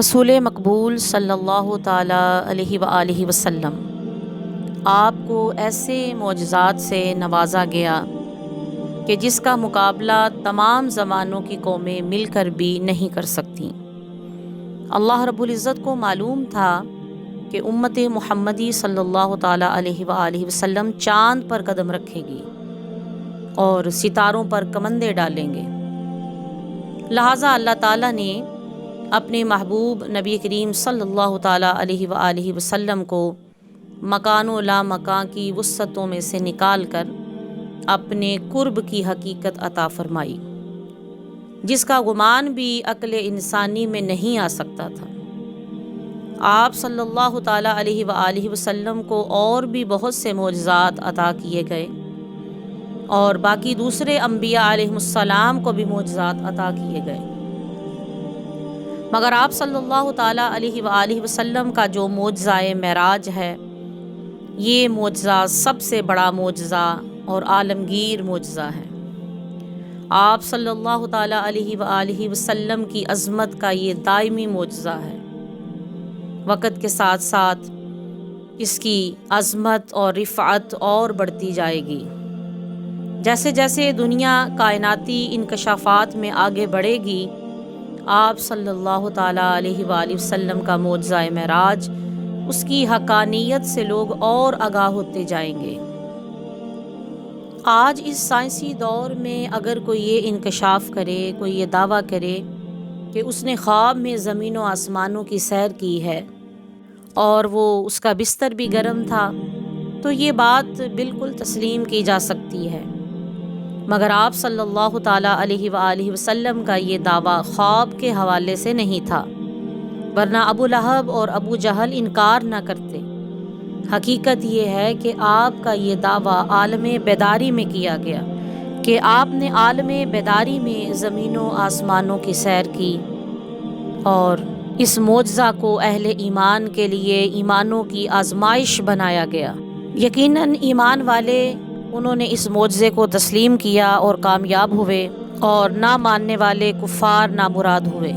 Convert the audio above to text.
رسول مقبول صلی اللہ تعالیٰ علیہ وآلہ وسلم آپ کو ایسے معجزات سے نوازا گیا کہ جس کا مقابلہ تمام زمانوں کی قومیں مل کر بھی نہیں کر سکتیں۔ اللہ رب العزت کو معلوم تھا کہ امت محمدی صلی اللہ تعالیٰ علیہ وآلہ وسلم چاند پر قدم رکھے گی اور ستاروں پر کمندیں ڈالیں گے، لہٰذا اللہ تعالیٰ نے اپنے محبوب نبی کریم صلی اللہ تعالیٰ علیہ وآلہ وسلم کو مکان و لا مکان کی وسعتوں میں سے نکال کر اپنے قرب کی حقیقت عطا فرمائی، جس کا گمان بھی عقل انسانی میں نہیں آ سکتا تھا۔ آپ صلی اللہ تعالیٰ علیہ وآلہ وسلم کو اور بھی بہت سے معجزات عطا کیے گئے اور باقی دوسرے انبیاء علیہم السلام کو بھی معجزات عطا کیے گئے، مگر آپ صلی اللہ تعالیٰ علیہ وآلہ وسلم کا جو معجزہ معراج ہے، یہ معجزہ سب سے بڑا معجزہ اور عالمگیر معجزہ ہے۔ آپ صلی اللہ تعالیٰ علیہ وآلہ وسلم کی عظمت کا یہ دائمی معجزہ ہے۔ وقت کے ساتھ ساتھ اس کی عظمت اور رفعت اور بڑھتی جائے گی۔ جیسے جیسے دنیا کائناتی انکشافات میں آگے بڑھے گی، آپ صلی اللہ تعالیٰ علیہ وآلہ وسلم کا معجزہ معراج، اس کی حقانیت سے لوگ اور آگاہ ہوتے جائیں گے۔ آج اس سائنسی دور میں اگر کوئی یہ انکشاف کرے، کوئی یہ دعویٰ کرے کہ اس نے خواب میں زمین و آسمانوں کی سیر کی ہے اور وہ اس کا بستر بھی گرم تھا، تو یہ بات بالکل تسلیم کی جا سکتی ہے، مگر آپ صلی اللہ تعالیٰ علیہ وآلہ وسلم کا یہ دعویٰ خواب کے حوالے سے نہیں تھا، ورنہ ابو لہب اور ابو جہل انکار نہ کرتے۔ حقیقت یہ ہے کہ آپ کا یہ دعویٰ عالم بیداری میں کیا گیا کہ آپ نے عالم بیداری میں زمین و آسمانوں کی سیر کی، اور اس معجزہ کو اہل ایمان کے لیے ایمانوں کی آزمائش بنایا گیا۔ یقیناً ایمان والے انہوں نے اس معجزے کو تسلیم کیا اور کامیاب ہوئے، اور نہ ماننے والے کفار نامراد ہوئے۔